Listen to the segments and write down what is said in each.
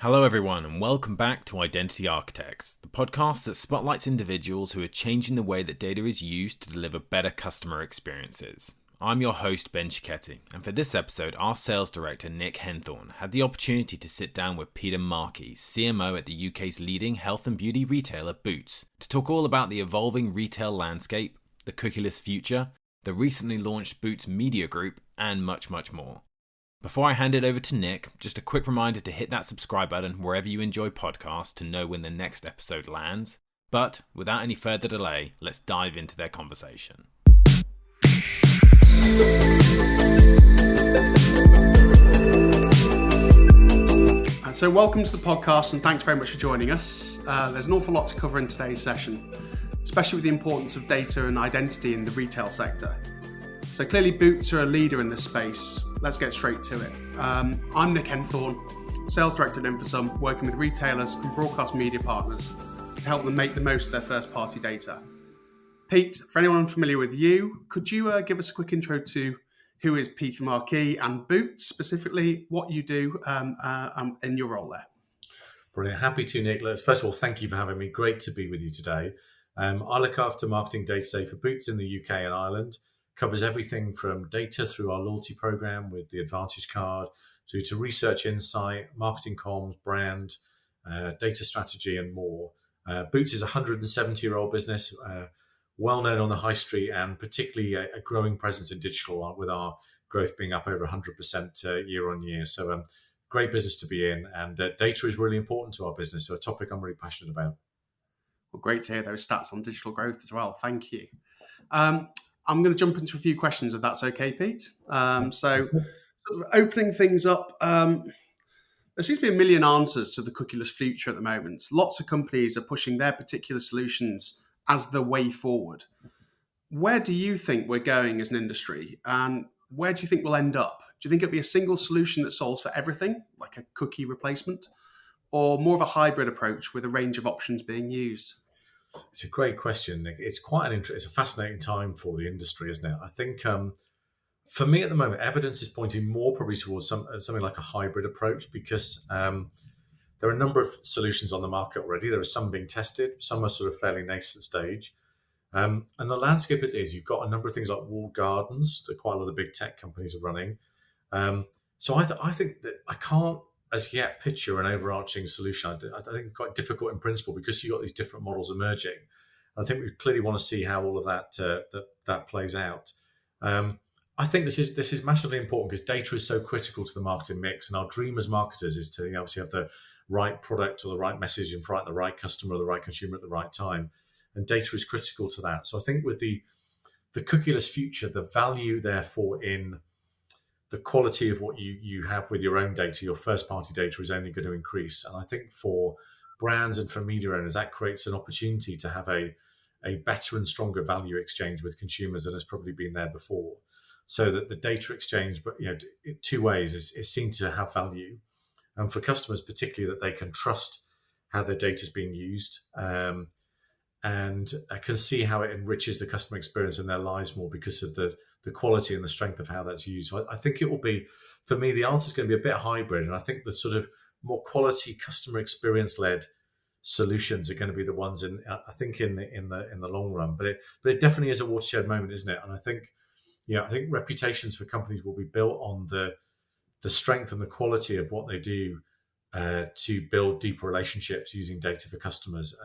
Hello, everyone, and welcome back to Identity Architects, the podcast that spotlights individuals who are changing the way that data is used to deliver better customer experiences. I'm your host, Ben Cicchetti, and for this episode, our Sales Director Nick Henthorn had the opportunity to sit down with Peter Markey, CMO at the UK's leading health and beauty retailer Boots, to talk all about the evolving retail landscape, the cookieless future, the recently launched Boots Media Group, and much, much more. Before I hand it over to Nick, just a quick reminder to hit that subscribe button wherever you enjoy podcasts to know when the next episode lands. But without any further delay, let's dive into their conversation. So welcome to the podcast and thanks very much for joining us. There's an awful lot to cover in today's session, especially with the importance of data and identity in the retail sector. So clearly Boots are a leader in this space. Let's get straight to it. I'm Nick Henthorn, Sales Director at Infosum, working with retailers and broadcast media partners to help them make the most of their first-party data. Pete, for anyone unfamiliar with you, could you give us a quick intro to who is Peter Markey and Boots, specifically what you do in your role there? Brilliant. Happy to, Nick. First of all, thank you for having me. Great to be with you today. I look after marketing day-to-day for Boots in the UK and Ireland. Covers everything from data through our loyalty program with the Advantage card to research insight, marketing comms, brand, data strategy, and more. Boots is a 170-year-old business, well known on the high street and particularly a growing presence in digital, with our growth being up over 100% year on year. So great business to be in, and data is really important to our business, so a topic I'm really passionate about. Well, great to hear those stats on digital growth as well. Thank you. I'm going to jump into a few questions, if that's okay, Pete. So sort of opening things up, there seems to be a million answers to the cookieless future at the moment. Lots of companies are pushing their particular solutions as the way forward. Where do you think we're going as an industry, and where do you think we'll end up? Do you think it'll be a single solution that solves for everything, like a cookie replacement, or more of a hybrid approach with a range of options being used? It's a great question, Nick. It's quite it's a fascinating time for the industry, isn't it? I think for me at the moment, evidence is pointing more probably towards something like a hybrid approach, because there are a number of solutions on the market already. There are some being tested, some are sort of fairly nascent stage. And the landscape is you've got a number of things like walled gardens that quite a lot of the big tech companies are running. So I think that I can't as yet picture an overarching solution. I think it's quite difficult in principle because you've got these different models emerging. I think we clearly want to see how all of that plays out. I think this is massively important because data is so critical to the marketing mix, and our dream as marketers is to obviously have the right product or the right message in front of the right customer or the right consumer at the right time, and data is critical to that. So I think with the cookieless future, the value therefore in the quality of what you have with your own data, your first party data, is only going to increase. And I think for brands and for media owners, that creates an opportunity to have a better and stronger value exchange with consumers than has probably been there before. So that the data exchange, but two ways, is seen to have value. And for customers, particularly, that they can trust how their data is being used, and can see how it enriches the customer experience in their lives more because of the quality and the strength of how that's used. So I think it will be, for me, the answer is going to be a bit hybrid. And I think the sort of more quality customer experience led solutions are going to be the ones in the long run. But it definitely is a watershed moment, isn't it? And I think reputations for companies will be built on the strength and the quality of what they do to build deeper relationships using data for customers.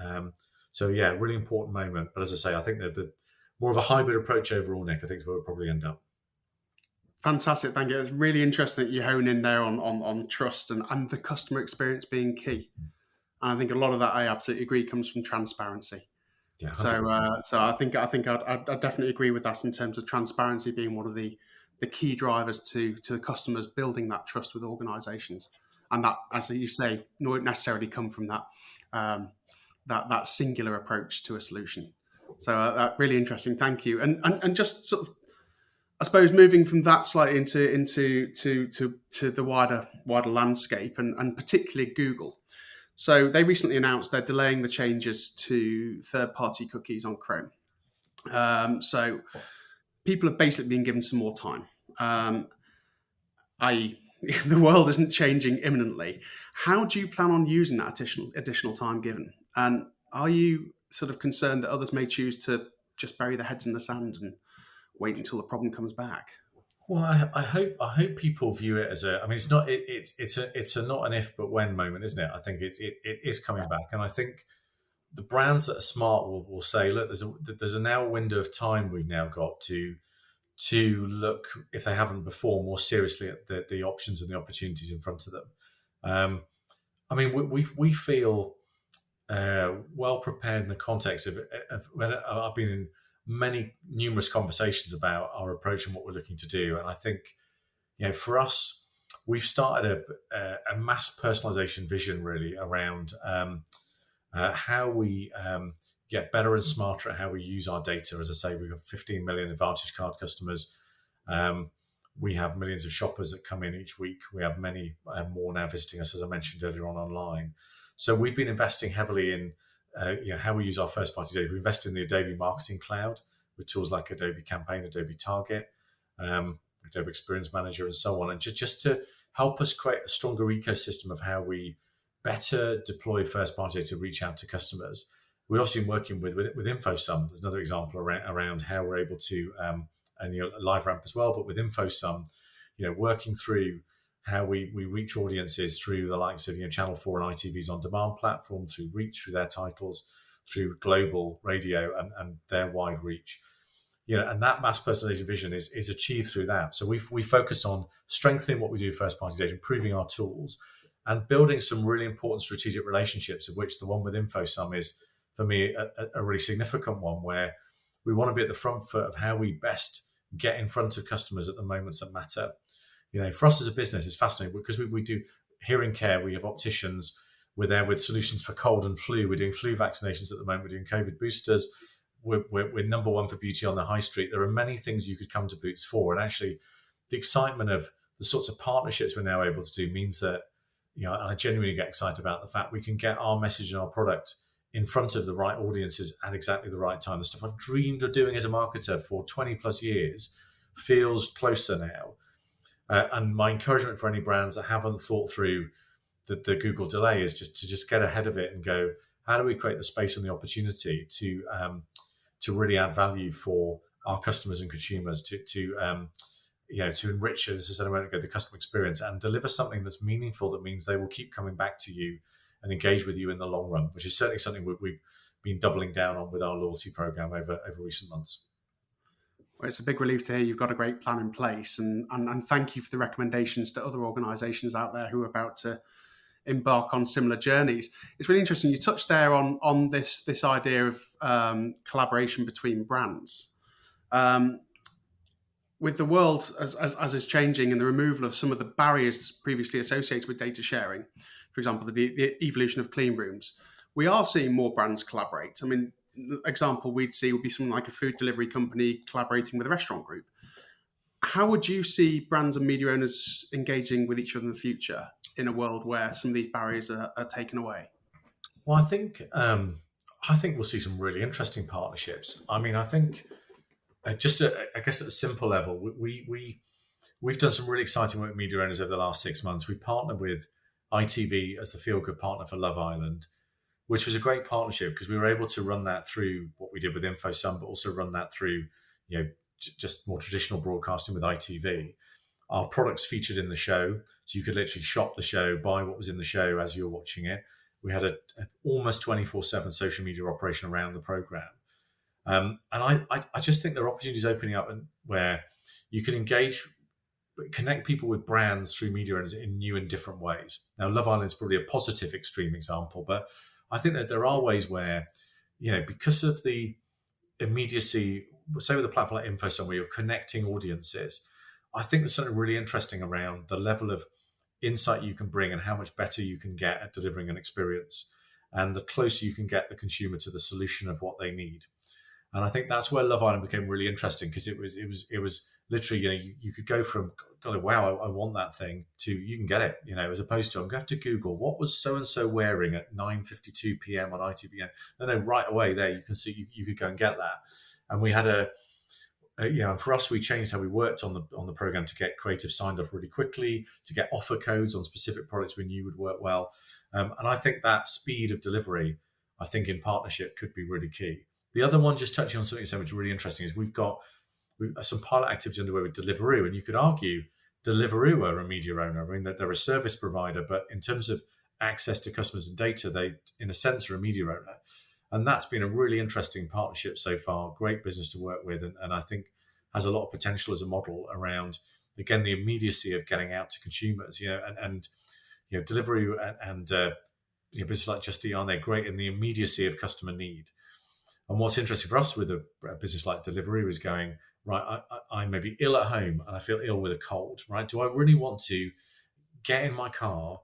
So really important moment. But as I say, I think that the more of a hybrid approach overall, Nick, I think is where we'll probably end up. Fantastic, thank you. It's really interesting that you hone in there on trust and the customer experience being key. And I think a lot of that, I absolutely agree, comes from transparency. Yeah. So I think I'd definitely agree with that in terms of transparency being one of the key drivers to the customers building that trust with organisations. And that, as you say, won't necessarily come from that singular approach to a solution. So really interesting. Thank you. And just sort of, I suppose, moving from that slightly into the wider landscape and particularly Google. So they recently announced they're delaying the changes to third-party cookies on Chrome. So people have basically been given some more time, i.e., the world isn't changing imminently. How do you plan on using that additional time given? And are you sort of concerned that others may choose to just bury their heads in the sand and wait until the problem comes back? Well, I hope people view it as a. I mean, it's not. It's a not an if but when moment, isn't it? I think it is coming back, and I think the brands that are smart will say, look, there's a now window of time we've now got to look, if they haven't before, more seriously at the options and the opportunities in front of them. I mean, we feel well prepared in the context of when I've been in numerous conversations about our approach and what we're looking to do. And I think, for us, we've started a mass personalization vision really around how we get better and smarter at how we use our data. As I say, we've got 15 million Advantage Card customers. We have millions of shoppers that come in each week. We have many more now visiting us, as I mentioned earlier online. So we've been investing heavily in how we use our first-party data. We invest in the Adobe Marketing Cloud with tools like Adobe Campaign, Adobe Target, Adobe Experience Manager, and so on, and just to help us create a stronger ecosystem of how we better deploy first-party data to reach out to customers. We're obviously working with InfoSum. There's another example around how we're able to, and LiveRamp as well, but with InfoSum, working through how we reach audiences through the likes of Channel 4 and ITV's on-demand platform, through reach, through their titles, through global radio and their wide reach. And that mass personalization vision is achieved through that. So we focused on strengthening what we do first-party data, improving our tools, and building some really important strategic relationships, of which the one with InfoSum is, for me, a really significant one, where we want to be at the front foot of how we best get in front of customers at the moments that matter. For us as a business, it's fascinating because we do hearing care. We have opticians. We're there with solutions for cold and flu. We're doing flu vaccinations at the moment. We're doing COVID boosters. We're number one for beauty on the high street. There are many things you could come to Boots for. And actually, the excitement of the sorts of partnerships we're now able to do means that, I genuinely get excited about the fact we can get our message and our product in front of the right audiences at exactly the right time. The stuff I've dreamed of doing as a marketer for 20 plus years feels closer now. And my encouragement for any brands that haven't thought through the Google delay is just get ahead of it and go, how do we create the space and the opportunity to really add value for our customers and consumers to enrich, as I said a moment ago, the customer experience and deliver something that's meaningful, that means they will keep coming back to you and engage with you in the long run, which is certainly something we've been doubling down on with our loyalty program over recent months. Well, it's a big relief to hear you've got a great plan in place, and thank you for the recommendations to other organisations out there who are about to embark on similar journeys. It's really interesting. You touched there on this idea of collaboration between brands. With the world as is changing and the removal of some of the barriers previously associated with data sharing, for example, the evolution of clean rooms, we are seeing more brands collaborate. I mean, the example we'd see would be something like a food delivery company collaborating with a restaurant group. How would you see brands and media owners engaging with each other in the future in a world where some of these barriers are taken away? Well, I think we'll see some really interesting partnerships. I mean, I think I guess at a simple level, we've done some really exciting work with media owners over the last 6 months. We partnered with ITV as the feel-good partner for Love Island, which was a great partnership because we were able to run that through what we did with InfoSum, but also run that through, just more traditional broadcasting with ITV. Our products featured in the show, so you could literally shop the show, buy what was in the show as you were watching it. We had an almost 24/7 social media operation around the program. And I just think there are opportunities opening up where you can connect people with brands through media owners in new and different ways. Now, Love Island is probably a positive extreme example, but I think that there are ways where, because of the immediacy, say with a platform like InfoSum, where you're connecting audiences, I think there's something really interesting around the level of insight you can bring and how much better you can get at delivering an experience, and the closer you can get the consumer to the solution of what they need. And I think that's where Love Island became really interesting, because it was literally, you could go from, God, wow, I want that thing, to you can get it, as opposed to I'm going to have to Google what was so-and-so wearing at 9:52 p.m. on ITV. No, right away there you can see you could go and get that. And we had And for us, we changed how we worked on the program to get creative signed off really quickly, to get offer codes on specific products we knew would work well. And I think that speed of delivery, I think in partnership could be really key. The other one, just touching on something so much really interesting, is we've some pilot activity underway with Deliveroo, and you could argue Deliveroo are a media owner. I mean, that they're a service provider, but in terms of access to customers and data, they, in a sense, are a media owner. And that's been a really interesting partnership so far. Great business to work with, and I think has a lot of potential as a model around, again, the immediacy of getting out to consumers. And Deliveroo and businesses like Just Eat, aren't they great in the immediacy of customer need? And what's interesting for us with a business like Deliveroo is going, right, I may be ill at home and I feel ill with a cold, right? Do I really want to get in my car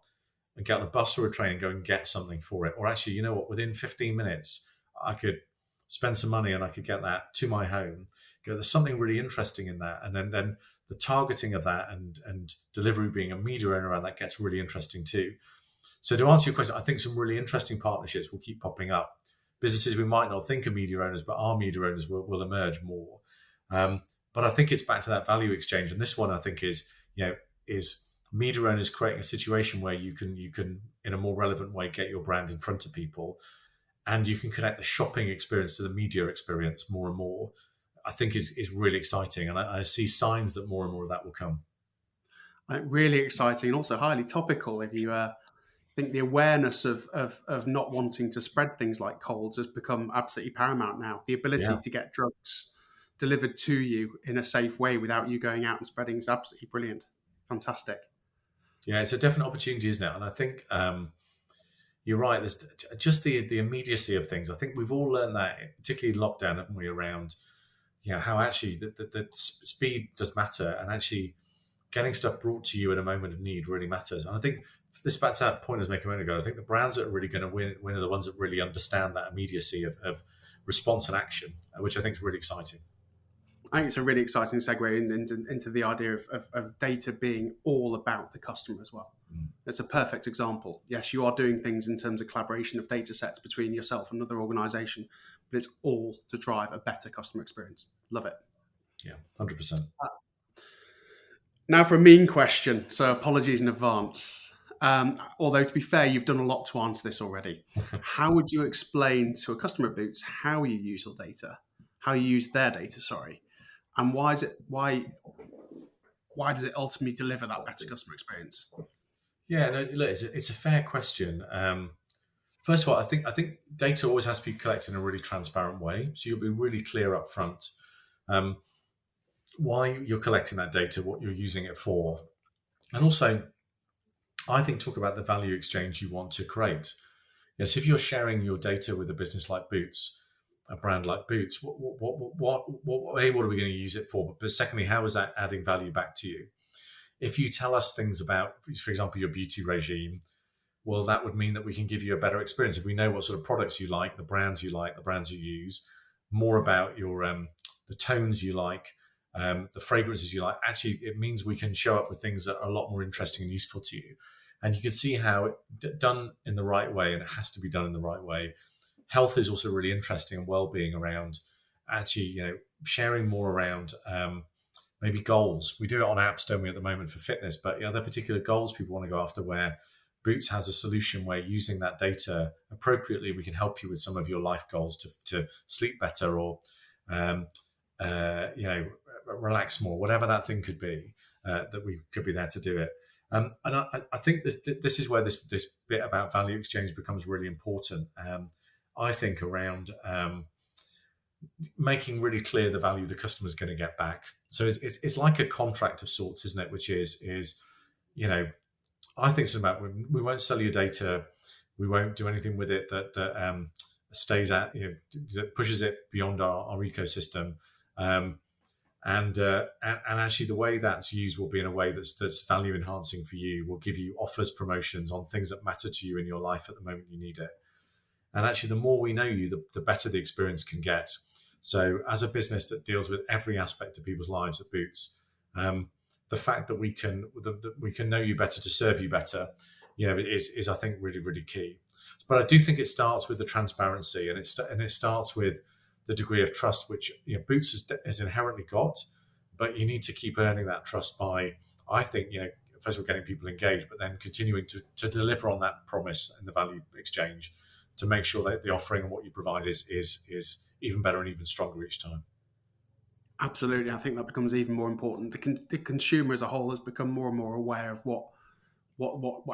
and get on a bus or a train and go and get something for it? Or actually, you know what, within 15 minutes, I could spend some money and I could get that to my home. There's something really interesting in that. And then the targeting of that and Deliveroo being a media owner around that gets really interesting too. So to answer your question, I think some really interesting partnerships will keep popping up. Businesses we might not think are media owners, but are media owners will emerge more. But I think it's back to that value exchange. And this one, I think, is media owners creating a situation where you can in a more relevant way get your brand in front of people, and you can connect the shopping experience to the media experience more and more. I think is really exciting, and I see signs that more and more of that will come. Really exciting, and also highly topical. If you think the awareness of not wanting to spread things like colds has become absolutely paramount now. The ability to get drugs delivered to you in a safe way without you going out and spreading is absolutely brilliant. Fantastic. Yeah, it's a definite opportunity, isn't it? And I think you're right. There's just the immediacy of things. I think we've all learned that, particularly in lockdown, haven't we, around how actually the speed does matter, and actually getting stuff brought to you in a moment of need really matters. And I think this back to that point I was making a moment ago, I think the brands that are really going to win are the ones that really understand that immediacy of response and action, which I think is really exciting. I think it's a really exciting segue into the idea of data being all about the customer as well. It's a perfect example. Yes, you are doing things in terms of collaboration of data sets between yourself and another organization, but it's all to drive a better customer experience. Love it. Yeah, 100%. Now for a mean question, so apologies in advance. Although, to be fair, you've done a lot to answer this already. How would you explain to a customer of Boots how you use your data, how you use their data, and why does it ultimately deliver that better customer experience? Yeah, no, look, it's a fair question. First of all, I think data always has to be collected in a really transparent way. So you'll be really clear up front why you're collecting that data, what you're using it for. And also, I think talk about the value exchange you want to create. Yes, if you're sharing your data with a business like Boots, a brand like Boots, what are we going to use it for? But secondly, how is that adding value back to you? If you tell us things about, for example, your beauty regime, well, that would mean that we can give you a better experience. If we know what sort of products you like, the brands you use, more about your the tones you like, the fragrances you like, actually, it means we can show up with things that are a lot more interesting and useful to you. And you can see how done in the right way, and it has to be done in the right way. Health is also really interesting, and well-being around actually, sharing more around maybe goals. We do it on apps, don't we, at the moment for fitness, but there are particular goals people want to go after where Boots has a solution where using that data appropriately, we can help you with some of your life goals to sleep better or, relax more, whatever that thing could be, that we could be there to do it. And I think this is where this bit about value exchange becomes really important. I think around making really clear the value the customer's going to get back. So it's like a contract of sorts, isn't it? Which is I think it's about, we won't sell your data, we won't do anything with it that stays at, that pushes it beyond our ecosystem. And actually the way that's used will be in a way that's value enhancing for you, will give you offers, promotions on things that matter to you in your life at the moment you need it. And actually, the more we know you, the better the experience can get. So as a business that deals with every aspect of people's lives at Boots, the fact that we can know you better to serve you better, is I think really, really key. But I do think it starts with the transparency, and it starts with the degree of trust which Boots has inherently got, but you need to keep earning that trust by, I think, first of all, getting people engaged, but then continuing to deliver on that promise and the value exchange to make sure that the offering and what you provide is even better and even stronger each time. Absolutely. I think that becomes even more important. The consumer as a whole has become more and more aware of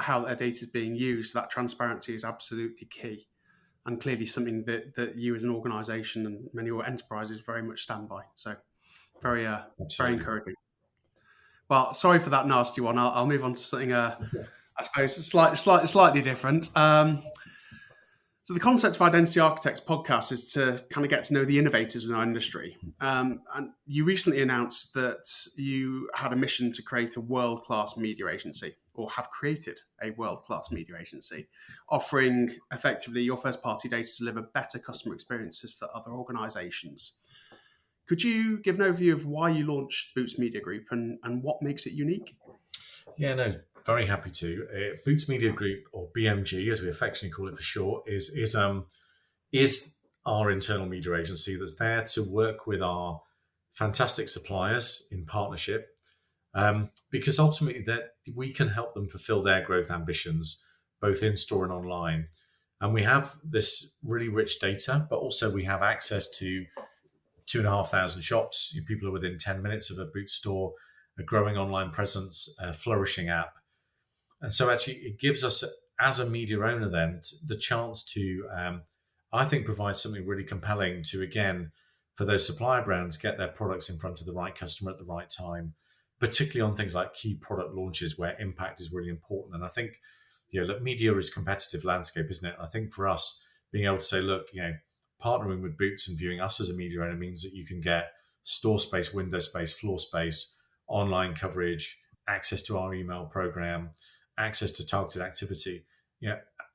how their data is being used. So that transparency is absolutely key, and clearly something that you as an organisation and many of your enterprises very much stand by. So very encouraging. Well, sorry for that nasty one. I'll move on to something I suppose slightly different. So the concept of Identity Architects podcast is to kind of get to know the innovators in our industry. And you recently announced that you had a mission to create a world-class media agency, or have created a world-class media agency, offering effectively your first-party data to deliver better customer experiences for other organisations. Could you give an overview of why you launched Boots Media Group and what makes it unique? Yeah, no, very happy to. Boots Media Group, or BMG, as we affectionately call it for short, is our internal media agency that's there to work with our fantastic suppliers in partnership, because ultimately that we can help them fulfill their growth ambitions, both in store and online. And we have this really rich data, but also we have access to 2,500 shops. People are within 10 minutes of a Boots store, a growing online presence, a flourishing app. And so actually it gives us, as a media owner then, the chance to, I think, provide something really compelling to, again, for those supplier brands, get their products in front of the right customer at the right time, particularly on things like key product launches where impact is really important. And I think, look, media is competitive landscape, isn't it? I think for us, being able to say, look, partnering with Boots and viewing us as a media owner means that you can get store space, window space, floor space, online coverage, access to our email program, access to targeted activity,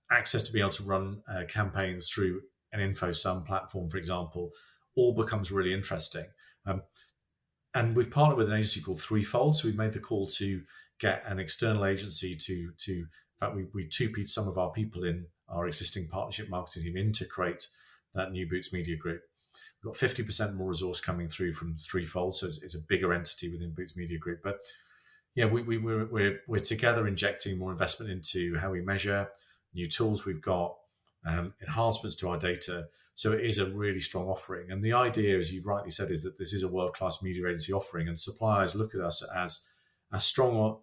access to be able to run campaigns through an InfoSum platform, for example, all becomes really interesting. And we've partnered with an agency called Threefold. So we've made the call to get an external agency to in fact, we two-peat some of our people in our existing partnership marketing team in to create that new Boots Media Group. We've got 50% more resource coming through from Threefold, so it's a bigger entity within Boots Media Group. But we're together injecting more investment into how we measure, new tools we've got, enhancements to our data. So it is a really strong offering. And the idea, as you've rightly said, is that this is a world-class media agency offering, and suppliers look at us as strong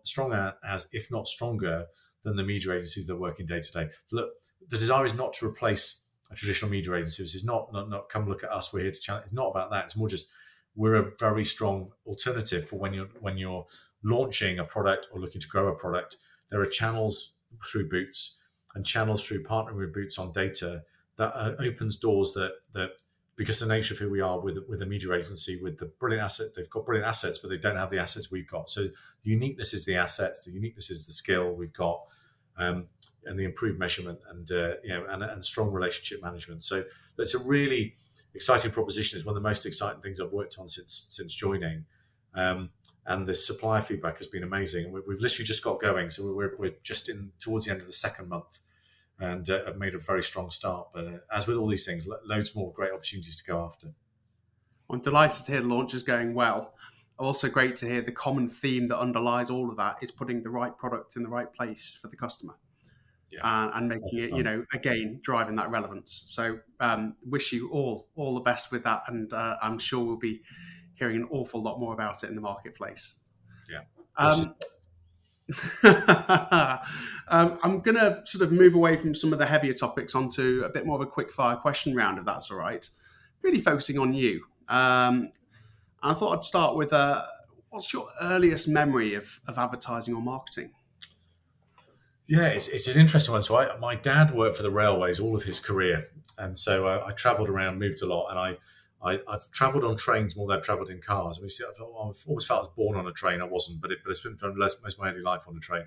as, if not stronger, than the media agencies that are working day to day. Look, the desire is not to replace a traditional media agency. This is not come look at us, we're here to challenge. It's not about that. It's more just we're a very strong alternative for when you're launching a product or looking to grow a product. There are channels through Boots and channels through partnering with Boots on data that opens doors that because the nature of who we are with a media agency, with the brilliant asset, they've got brilliant assets, but they don't have the assets we've got. So the uniqueness is the assets, the uniqueness is the skill we've got, and the improved measurement and strong relationship management. So that's a really exciting proposition. It's one of the most exciting things I've worked on since joining. And the supplier feedback has been amazing. And we've literally just got going. So we're just towards the end of the second month and have made a very strong start. But as with all these things, loads more great opportunities to go after. I'm delighted to hear the launch is going well. Also great to hear the common theme that underlies all of that is putting the right product in the right place for the customer. And making it, again, driving that relevance. So wish you all the best with that. And I'm sure we'll be hearing an awful lot more about it in the marketplace. Yeah. I'm going to sort of move away from some of the heavier topics onto a bit more of a quick fire question round, if that's all right. Really focusing on you. I thought I'd start with what's your earliest memory of advertising or marketing? Yeah, it's an interesting one. So my dad worked for the railways all of his career. And so I travelled around, moved a lot. And I've travelled on trains more than I've travelled in cars. I've always felt I was born on a train. I wasn't, but it's been most of my early life on a train.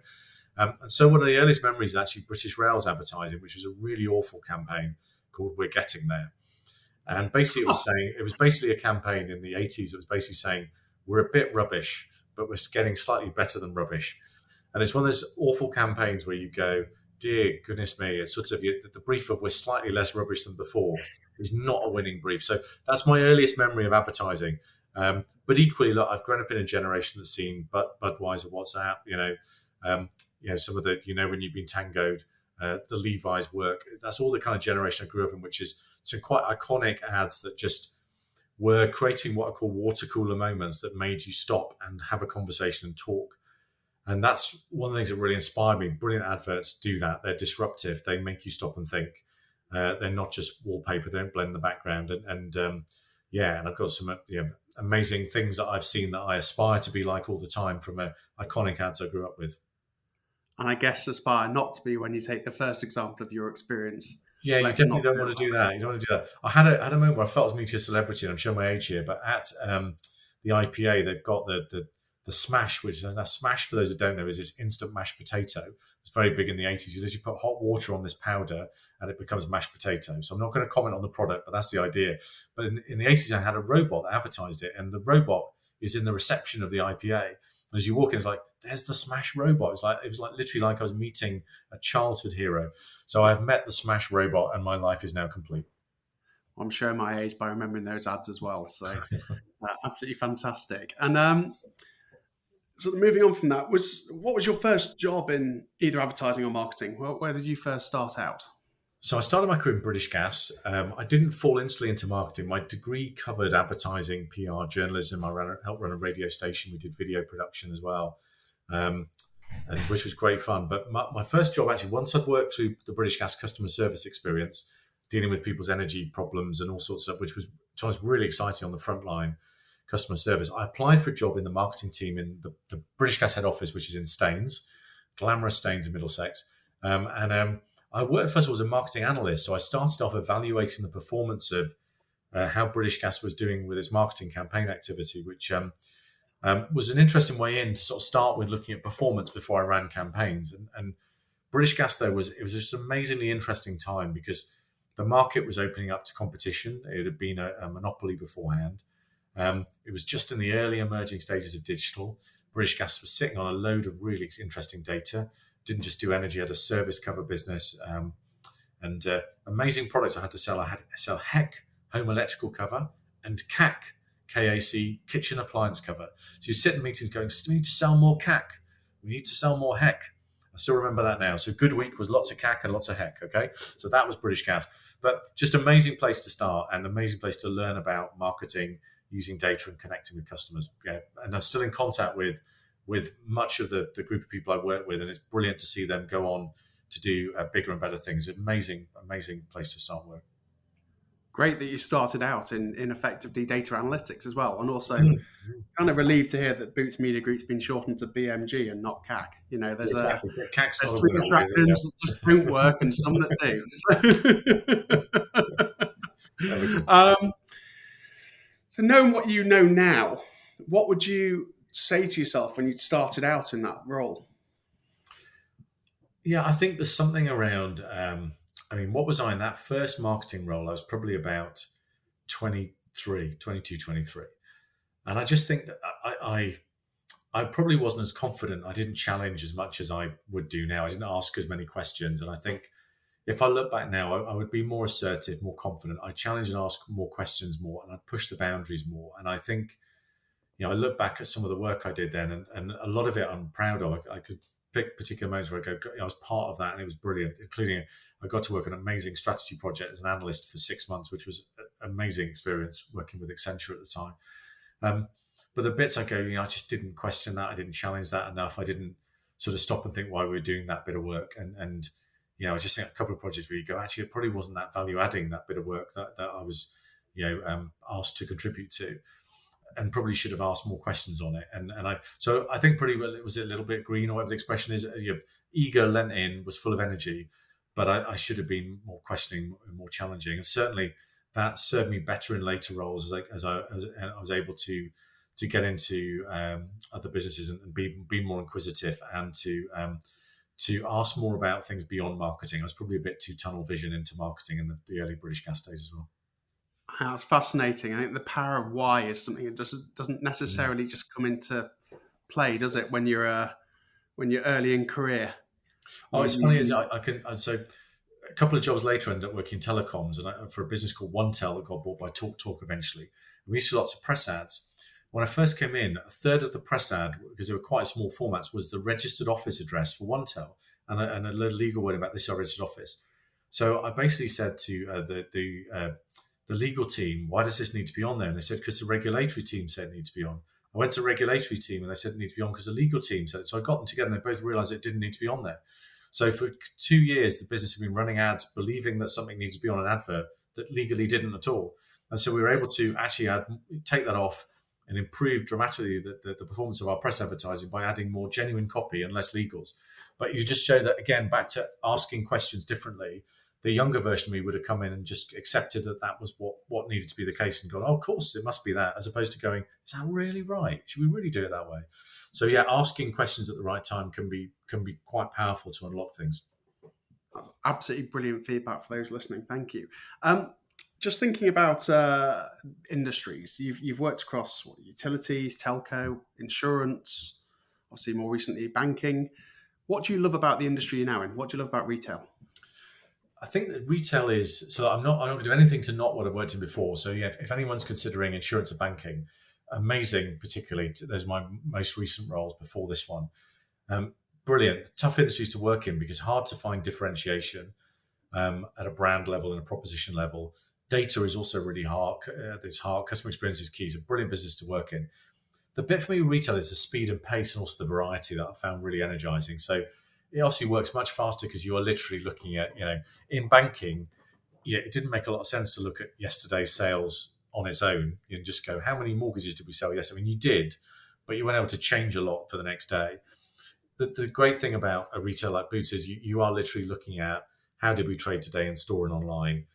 And so one of the earliest memories is actually British Rail's advertising, which was a really awful campaign called We're Getting There. And basically it was basically a campaign in the 80s. It was basically saying, we're a bit rubbish, but we're getting slightly better than rubbish. And it's one of those awful campaigns where you go, dear goodness me, it's sort of the brief of "we're slightly less rubbish than before" is not a winning brief. So that's my earliest memory of advertising. But equally, look, I've grown up in a generation that's seen Budweiser, WhatsApp, some of the, when you've been tangoed, the Levi's work. That's all the kind of generation I grew up in, which is some quite iconic ads that just were creating what I call water cooler moments that made you stop and have a conversation and talk. And that's one of the things that really inspired me. Brilliant adverts do that. They're disruptive. They make you stop and think. They're not just wallpaper. They don't blend the background. And I've got some amazing things that I've seen that I aspire to be like all the time from iconic ads I grew up with. And I guess aspire not to be when you take the first example of your experience. Yeah, you definitely don't want to do that. You don't want to do that. I had a moment where I felt I was meeting a celebrity, and I'm showing my age here, but at the IPA, they've got the smash, which a smash, for those who don't know, is this instant mashed potato. It's very big in the 80s. You literally put hot water on this powder and it becomes mashed potato. So I'm not going to comment on the product, but that's the idea. But in the 80s, I had a robot that advertised it, and the robot is in the reception of the IPA. And as you walk in, it's like, there's the Smash robot. It was literally like I was meeting a childhood hero. So I've met the Smash robot, and my life is now complete. I'm showing my age by remembering those ads as well. So absolutely fantastic. And so moving on from that, what was your first job in either advertising or marketing? Where did you first start out? So I started my career in British Gas. I didn't fall instantly into marketing. My degree covered advertising, PR, journalism. I helped run a radio station. We did video production as well, and which was great fun. But my first job, actually, once I'd worked through the British Gas customer service experience, dealing with people's energy problems and all sorts of stuff, which was really exciting on the front line, customer service. I applied for a job in the marketing team in the British Gas head office, which is in Staines, glamorous Staines in Middlesex. I worked first of all as a marketing analyst. So I started off evaluating the performance of how British Gas was doing with its marketing campaign activity, which was an interesting way in to sort of start with looking at performance before I ran campaigns. And British Gas, though, it was just an amazingly interesting time because the market was opening up to competition. It had been a monopoly beforehand. It was just in the early emerging stages of digital. British Gas was sitting on a load of really interesting data. Didn't just do energy, had a service cover business and amazing products I had to sell. I had to sell HEC, home electrical cover, and CAC, KAC, kitchen appliance cover. So you sit in meetings going, we need to sell more CAC. We need to sell more HEC. I still remember that now. So Good Week was lots of CAC and lots of HEC, okay? So that was British Gas. But just amazing place to start and amazing place to learn about marketing, using data and connecting with customers. Yeah. And I'm still in contact with much of the group of people I work with, and it's brilliant to see them go on to do bigger and better things. Amazing place to start work. Great that you started out in effectively data analytics as well, and also kind of relieved to hear that Boots Media Group's been shortened to BMG and not CAC. There's there's three attractions that just don't work and some that do. So knowing what you know now, what would you say to yourself when you started out in that role? Yeah, I think there's something around, what was I in that first marketing role? I was probably about 22, 23. And I just think that I probably wasn't as confident. I didn't challenge as much as I would do now. I didn't ask as many questions. And I think if I look back now, I would be more assertive, more confident. I'd challenge and ask more questions more, and I'd push the boundaries more. And I think, I look back at some of the work I did then, and a lot of it I'm proud of. I could pick particular moments where I was part of that, and it was brilliant, including I got to work on an amazing strategy project as an analyst for 6 months, which was an amazing experience working with Accenture at the time. But the bits I go, I just didn't question that. I didn't challenge that enough. I didn't sort of stop and think why we were doing that bit of work. And I just think a couple of projects where you go, actually, it probably wasn't that value adding, that bit of work that I was, asked to contribute to. And probably should have asked more questions on it. So I think pretty well it was a little bit green, or whatever the expression is. Eager, lent in, was full of energy, but I should have been more questioning, more challenging. And certainly that served me better in later roles as I was able to get into other businesses and be more inquisitive and to ask more about things beyond marketing. I was probably a bit too tunnel vision into marketing in the early British Gas days as well. That's fascinating. I think the power of why is something that doesn't necessarily just come into play, does it? When you're early in career. Oh, it's funny as so a couple of jobs later I ended up working in telecoms and for a business called OneTel that got bought by TalkTalk eventually. And we used to do lots of press ads. When I first came in, a third of the press ad, because they were quite small formats, was the registered office address for OneTel and a legal word about this is our registered office. So I basically said to the legal team, why does this need to be on there? And they said, because the regulatory team said it needs to be on. I went to the regulatory team and they said it needed to be on because the legal team said it. So I got them together and they both realized it didn't need to be on there. So for 2 years, the business had been running ads, believing that something needs to be on an advert that legally didn't at all. And so we were able to actually take that off and improve dramatically the performance of our press advertising by adding more genuine copy and less legals. But you just show that, again, back to asking questions differently. The younger version of me would have come in and just accepted that that was what needed to be the case and gone, oh, of course, it must be that, as opposed to going, is that really right? Should we really do it that way? So yeah, asking questions at the right time can be quite powerful to unlock things. That's absolutely brilliant feedback for those listening. Thank you. Just thinking about industries, you've worked across utilities, telco, insurance, obviously more recently banking. What do you love about the industry you're now in? What do you love about retail? I think that retail is, so I'm not going to do anything to not what I've worked in before. So yeah, if anyone's considering insurance or banking, amazing, particularly, those are my most recent roles before this one. Brilliant, tough industries to work in because hard to find differentiation at a brand level and a proposition level. Data is also really hard. It's hard. Customer experience is key. It's a brilliant business to work in. The bit for me with retail is the speed and pace and also the variety that I found really energizing. So it obviously works much faster because you are literally looking at, in banking, it didn't make a lot of sense to look at yesterday's sales on its own and just go, how many mortgages did we sell yesterday? I mean, you did, but you weren't able to change a lot for the next day. The great thing about a retailer like Boots is you are literally looking at how did we trade today in store and online?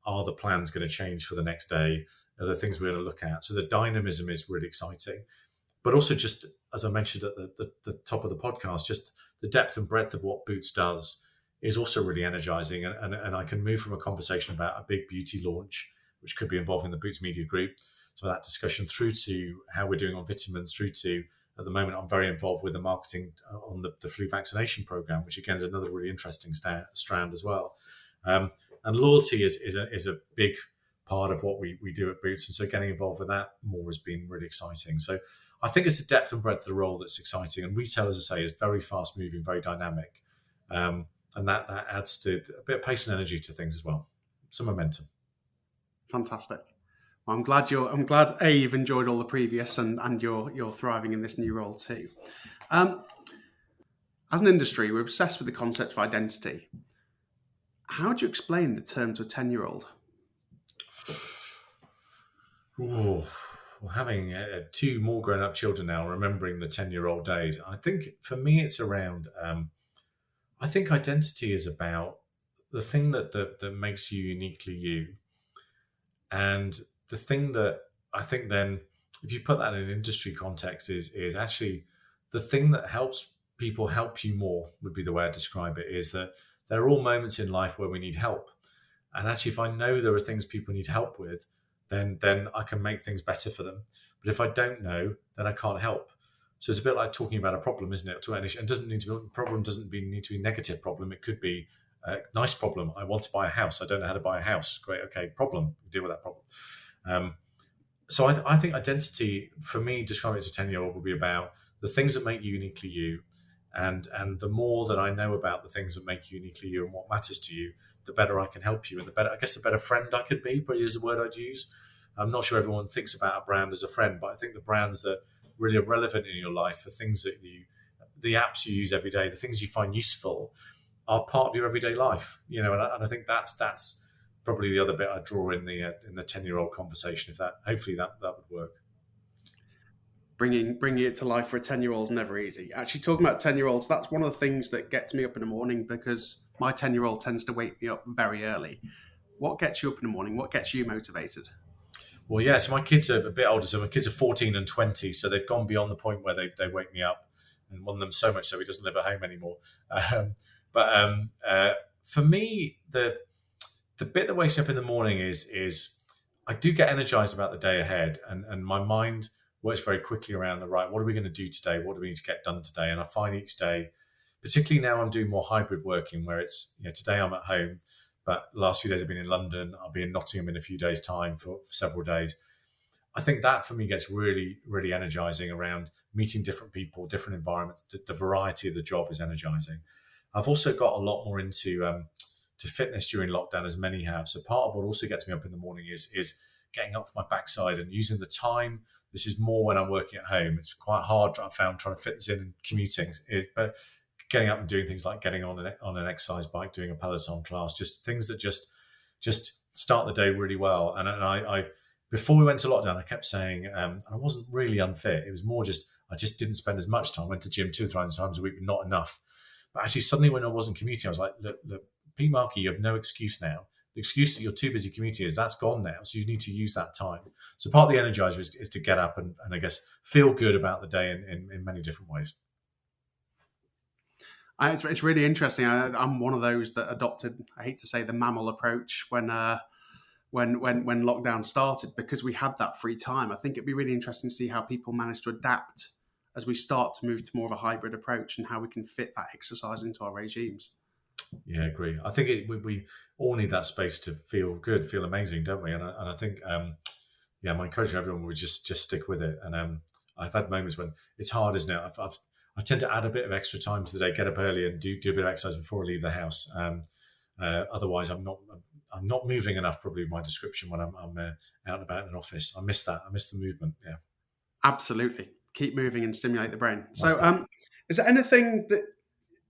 Are the plans going to change for the next day? Are there things we're going to look at? So the dynamism is really exciting. But also just, as I mentioned at the top of the podcast, just the depth and breadth of what Boots does is also really energizing. And I can move from a conversation about a big beauty launch, which could be involving the Boots Media Group, so that discussion through to how we're doing on vitamins, through to, at the moment, I'm very involved with the marketing on the flu vaccination program, which again is another really interesting strand as well. And loyalty is a big part of what we do at Boots. And so getting involved with that more has been really exciting. So I think it's the depth and breadth of the role that's exciting. And retail, as I say, is very fast moving, very dynamic. And that adds to a bit of pace and energy to things as well. Some momentum. Fantastic. Well, I'm glad you've enjoyed all the previous and you're thriving in this new role too. As an industry, we're obsessed with the concept of identity. How do you explain the term to a 10-year-old? Well, having 2 more grown-up children now, remembering the 10-year-old days, I think for me it's around, I think identity is about the thing that makes you uniquely you. And the thing that I think then, if you put that in an industry context, is actually the thing that helps people help you more, would be the way I describe it, is that there are all moments in life where we need help. And actually, if I know there are things people need help with, then I can make things better for them. But if I don't know, then I can't help. So it's a bit like talking about a problem, isn't it? And problem doesn't need to be a negative problem. It could be a nice problem. I want to buy a house. I don't know how to buy a house. Great. Okay. Problem. Deal with that problem. So I think identity, for me, describing it to a 10-year-old would be about the things that make you uniquely you. And the more that I know about the things that make you uniquely you and what matters to you, the better I can help you, and the better friend I could be, probably is a word I'd use. I'm not sure everyone thinks about a brand as a friend, but I think the brands that really are relevant in your life are things that the apps you use every day, the things you find useful, are part of your everyday life. And I think that's probably the other bit I draw in the 10-year-old conversation. Hopefully that would work. Bringing it to life for a 10-year-old is never easy. Actually, talking about 10-year-olds, that's one of the things that gets me up in the morning, because my 10-year-old tends to wake me up very early. What gets you up in the morning? What gets you motivated? Well, yeah, so my kids are a bit older. So my kids are 14 and 20, so they've gone beyond the point where they wake me up, and one of them so much so he doesn't live at home anymore. For me, the bit that wakes me up in the morning is I do get energized about the day ahead, and my mind works very quickly around what are we going to do today? What do we need to get done today? And I find each day, particularly now I'm doing more hybrid working where it's, today I'm at home, but last few days I've been in London. I'll be in Nottingham in a few days' time for several days. I think that for me gets really, really energizing around meeting different people, different environments. The variety of the job is energizing. I've also got a lot more into to fitness during lockdown, as many have. So part of what also gets me up in the morning is getting up from my backside and using the time. This is more when I'm working at home. It's quite hard, I found, trying to fit this in commuting. But getting up and doing things like getting on an exercise bike, doing a Peloton class, just things that just start the day really well. And I before we went to lockdown, I kept saying, and I wasn't really unfit. It was more just, I just didn't spend as much time. I went to gym 2 or 3 times a week, but not enough. But actually, suddenly when I wasn't commuting, I was like, look, Pete Markey, you have no excuse now. The excuse that you're too busy commuting that's gone now. So you need to use that time. So part of the energizer is to get up and I guess feel good about the day in many different ways. It's really interesting. I'm one of those that adopted, I hate to say, the mammal approach when lockdown started, because we had that free time. I think it'd be really interesting to see how people manage to adapt as we start to move to more of a hybrid approach and how we can fit that exercise into our regimes. Yeah, I agree. I think we all need that space to feel good, feel amazing, don't we? And I think, my encouragement to everyone would just stick with it. And I've had moments when it's hard, isn't it? I tend to add a bit of extra time to the day, get up early and do a bit of exercise before I leave the house. Otherwise, I'm not moving enough, probably my description, when I'm out and about in an office. I miss that. I miss the movement. Yeah, absolutely. Keep moving and stimulate the brain. So, is there anything that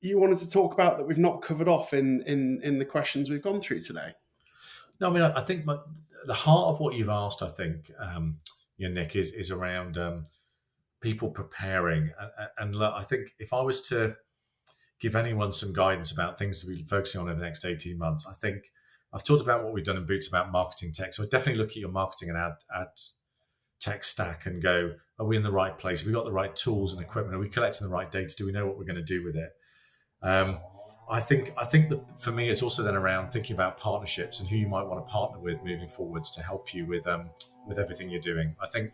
you wanted to talk about that we've not covered off in the questions we've gone through today? No, I mean, I think the heart of what you've asked, I think, Nick, is around people preparing. And look, I think if I was to give anyone some guidance about things to be focusing on over the next 18 months, I think I've talked about what we've done in Boots about marketing tech. So I definitely look at your marketing and ad tech stack and go, are we in the right place? Have we got the right tools and equipment? Are we collecting the right data? Do we know what we're going to do with it? I think that for me, it's also then around thinking about partnerships and who you might want to partner with moving forwards to help you with everything you're doing. I think,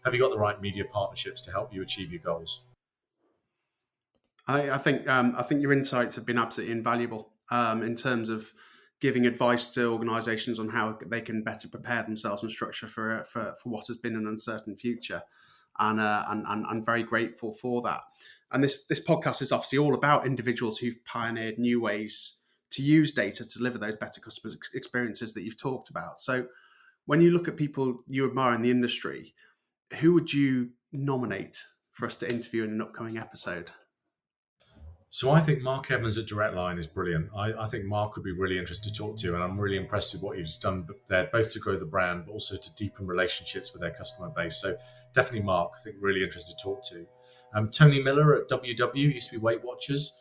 have you got the right media partnerships to help you achieve your goals? I think your insights have been absolutely invaluable in terms of giving advice to organisations on how they can better prepare themselves and structure for what has been an uncertain future, and I'm very grateful for that. And this podcast is obviously all about individuals who've pioneered new ways to use data to deliver those better customer experiences that you've talked about. So when you look at people you admire in the industry, who would you nominate for us to interview in an upcoming episode? So I think Mark Evans at Direct Line is brilliant. I think Mark would be really interesting to talk to, and I'm really impressed with what he's done there, both to grow the brand, but also to deepen relationships with their customer base. So definitely Mark, I think really interested to talk to. Tony Miller at WW, used to be Weight Watchers,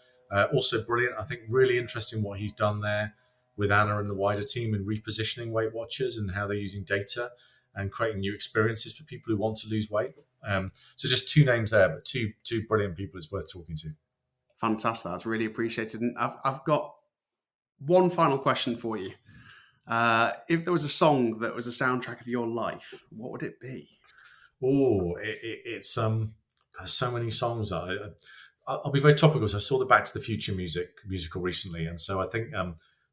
also brilliant. I think really interesting what he's done there with Anna and the wider team in repositioning Weight Watchers and how they're using data and creating new experiences for people who want to lose weight. So just 2 names there, but two brilliant people it's worth talking to. Fantastic. That's really appreciated. And I've got one final question for you. If there was a song that was a soundtrack of your life, what would it be? Oh, it's so many songs. I'll be very topical. So I saw the Back to the Future musical recently, and so I think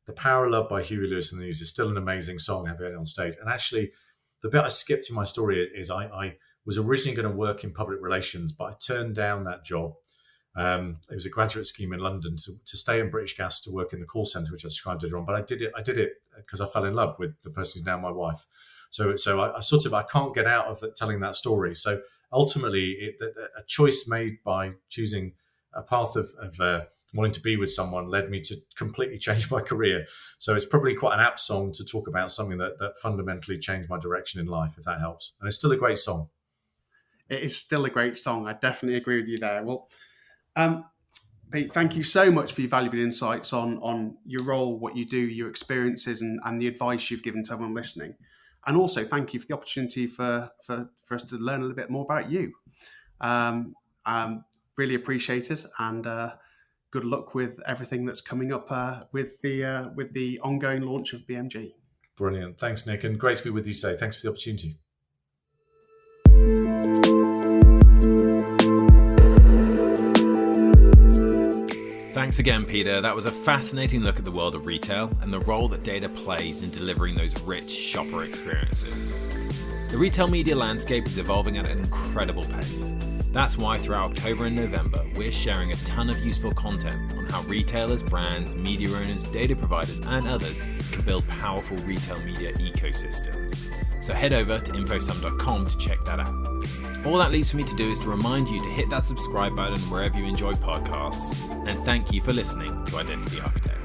"The Power of Love" by Huey Lewis and the News is still an amazing song. I've heard it on stage. And actually, the bit I skipped in my story is I was originally going to work in public relations, but I turned down that job. It was a graduate scheme in London to stay in British Gas to work in the call centre, which I described earlier on. But I did it because I fell in love with the person who's now my wife. So I can't get out of telling that story. So ultimately, a choice made by choosing a path of wanting to be with someone led me to completely change my career. So it's probably quite an apt song to talk about something that fundamentally changed my direction in life, if that helps. And it's still a great song. It is still a great song. I definitely agree with you there. Well, Pete, thank you so much for your valuable insights on your role, what you do, your experiences, and the advice you've given to everyone listening. And also, thank you for the opportunity for us to learn a little bit more about you. Really appreciate it, and good luck with everything that's coming up with the ongoing launch of BMG. Brilliant. Thanks, Nick, and great to be with you today. Thanks for the opportunity. Thanks again, Peter. That was a fascinating look at the world of retail and the role that data plays in delivering those rich shopper experiences. The retail media landscape is evolving at an incredible pace. That's why throughout October and November, we're sharing a ton of useful content on how retailers, brands, media owners, data providers, and others can build powerful retail media ecosystems. So head over to infosum.com to check that out. All that leaves for me to do is to remind you to hit that subscribe button wherever you enjoy podcasts, and thank you for listening to Identity Architect.